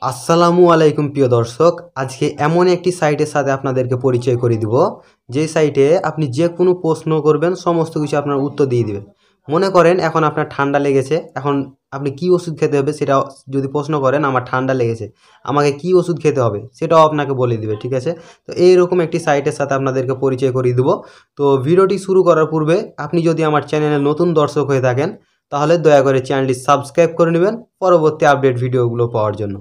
আসসালামু আলাইকুম প্রিয় দর্শক, আজকে এমন একটি সাইটের সাথে আপনাদেরকে পরিচয় করে দিব যে সাইটে আপনি যে কোনো প্রশ্ন করবেন সমস্ত কিছু আপনার উত্তর দিয়ে দিবে। মনে করেন এখন আপনার ঠান্ডা লেগেছে, এখন আপনি কি ওষুধ খেতে হবে সেটা যদি প্রশ্ন করেন, আমার ঠান্ডা লেগেছে আমাকে কি ওষুধ খেতে হবে সেটাও আপনাকে বলে দিবে, ঠিক আছে। তো এইরকম একটি সাইটের সাথে আপনাদেরকে পরিচয় করিয়ে দেবো। তো ভিডিওটি শুরু করার পূর্বে আপনি যদি আমার চ্যানেলে নতুন দর্শক হয়ে থাকেন তাহলে দয়া করে চ্যানেলটি সাবস্ক্রাইব করে নেবেন পরবর্তী আপডেট ভিডিওগুলো পাওয়ার জন্য।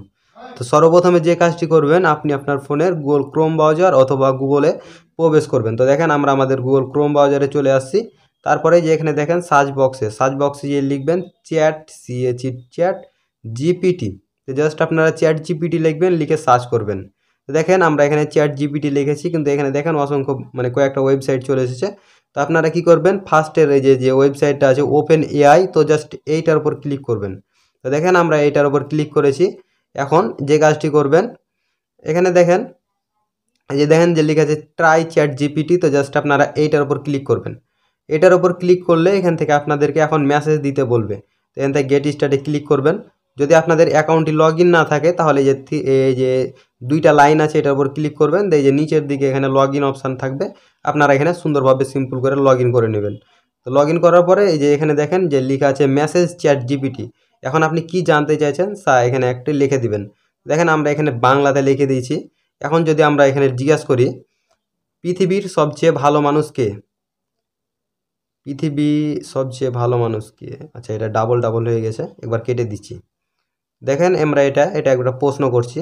তো সর্বপ্রথমে যে কাজটি করবেন, আপনি আপনার ফোনের গুগল ক্রোম ব্রাউজার অথবা গুগলে প্রবেশ করবেন। তো দেখেন আমরা আমাদের গুগল ক্রোম ব্রাউজারে চলে আসছি। তারপরে যে এখানে দেখেন সার্চ বক্সে যে লিখবেন চ্যাট জিপিটি। তো জাস্ট আপনারা চ্যাট জিপিটি লিখবেন, লিখে সার্চ করবেন। তো দেখেন আমরা এখানে চ্যাট জিপিটি লিখেছি, কিন্তু এখানে দেখেন অসংখ্য কয়েকটা ওয়েবসাইট চলে এসেছে। তো আপনারা কি করবেন, ফার্স্টের এই যে ওয়েবসাইটটা আছে ওপেন এআই, তো জাস্ট এইটার উপর ক্লিক করবেন। তো দেখেন আমরা এইটার উপর ক্লিক করেছি। এখন যে কাজটি করবেন, এখানে দেখেন যে লেখা আছে ট্রাই চ্যাট জিপিটি, তো জাস্ট আপনারা এইটার উপর ক্লিক করবেন। এটার উপর ক্লিক করলে এখান থেকে আপনাদেরকে এখন মেসেজ দিতে বলবে। তো এখান থেকে গেট স্টার্টে ক্লিক করবেন। যদি আপনাদের অ্যাকাউন্টটি লগ ইন না থাকে তাহলে এই যে দুইটা লাইন আছে এটার উপর ক্লিক করবেন। এই যে নিচের দিকে এখানে লগ ইন অপশান থাকবে, আপনারা এখানে সুন্দরভাবে সিম্পল করে লগ ইন করে নেবেন। তো লগ ইন করার পরে এই যে এখানে দেখেন যে লেখা আছে মেসেজ চ্যাট জিপিটি। এখন আপনি কি জানতে চাইছেন এখানে একটি লিখে দিবেন। দেখেন আমরা এখানে বাংলাতে লিখে দিয়েছি। এখন যদি আমরা এখানে জিজ্ঞাসা করি পৃথিবীর সবচেয়ে ভালো মানুষ কে, সবচেয়ে ভালো মানুষ কে, আচ্ছা এটা ডাবল হয়ে গেছে, একবার কেটে দিচ্ছি। দেখেন আমরা এটা একটা প্রশ্ন করছি।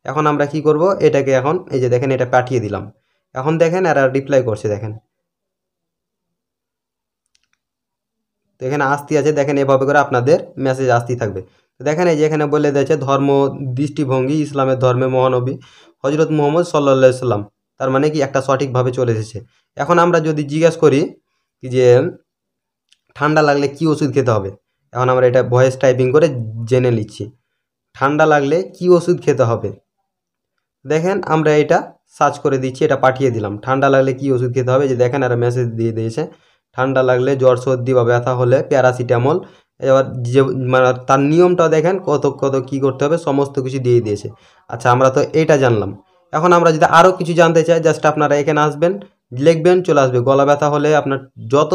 এখন আমরা কি করব, এটাকে এখন এই যে দেখেন এটা পাঠিয়ে দিলাম। এখন দেখেন এরা রিপ্লাই করছে, দেখেন তো এখানে আসতে আছে। দেখেন এভাবে করে আপনাদের মেসেজ আসতেই থাকবে। তো দেখেন এই যে এখানে বলে দিয়েছে ধর্ম দৃষ্টিভঙ্গি ইসলামের ধর্মে মহানবী হজরত মুহাম্মদ সাল্লাল্লাহু সাল্লাম, তার মানে কি একটা সঠিকভাবে চলে এসেছে। এখন আমরা যদি জিজ্ঞাসা করি যে ঠান্ডা লাগলে কি ওষুধ খেতে হবে, এখন আমরা এটা ভয়েস টাইপিং করে জেনে নিচ্ছি। ঠান্ডা লাগলে কি ওষুধ খেতে হবে, দেখেন আমরা এটা সার্চ করে দিচ্ছি, এটা পাঠিয়ে দিলাম। ঠান্ডা লাগলে কি ওষুধ খেতে হবে, যে দেখেন এরা মেসেজ দিয়ে দিয়েছে ঠান্ডা লাগলে জ্বর সর্দি বা ব্যথা হলে প্যারাসিটামল। এবার যে তার নিয়মটাও দেখেন কত কী করতে হবে সমস্ত কিছু দিয়ে দিয়েছে। আচ্ছা আমরা তো এটা জানলাম। এখন আমরা যদি আরও কিছু জানতে চাই, জাস্ট আপনারা এখানে আসবেন, লিখবেন, চলে আসবে। গলা ব্যথা হলে আপনার যত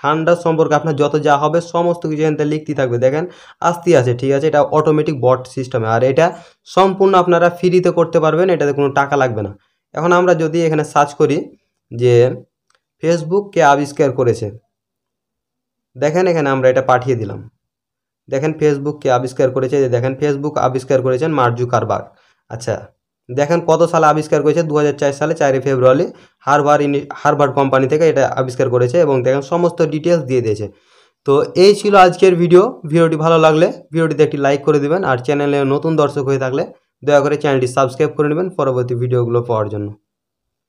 ঠান্ডার সম্পর্কে আপনার যত যা হবে সমস্ত কিছু এখানে লিখতে থাকবে। দেখেন আসতেই আছে, ঠিক আছে। এটা অটোমেটিক বট সিস্টেমে, আর এটা সম্পূর্ণ আপনারা ফ্রিতে করতে পারবেন, এটাতে কোনো টাকা লাগবে না। এখন আমরা যদি এখানে সার্চ করি যে ফেসবুক কে আবিষ্কার করেছে, দেখেন এখানে আমরা এটা পাঠিয়ে দিলাম। দেখেন ফেসবুক কে আবিষ্কার করেছে, যে দেখেন ফেসবুক আবিষ্কার করেছেন মার্ক জুকারবার্গ। আচ্ছা দেখেন কত সালে আবিষ্কার করেছে, 2004 সালে 4 ফেব্রুয়ারি হার্ভার্ড কোম্পানি থেকে এটা আবিষ্কার করেছে, এবং দেখেন সমস্ত ডিটেলস দিয়ে দিয়েছে। তো এই ছিল আজকের ভিডিওটি ভালো লাগলে ভিডিওটিতে একটি লাইক করে দিবেন, আর চ্যানেলে নতুন দর্শক হয়ে থাকলে দয়া করে চ্যানেলটি সাবস্ক্রাইব করে নেবেন পরবর্তী ভিডিওগুলো পাওয়ার জন্য।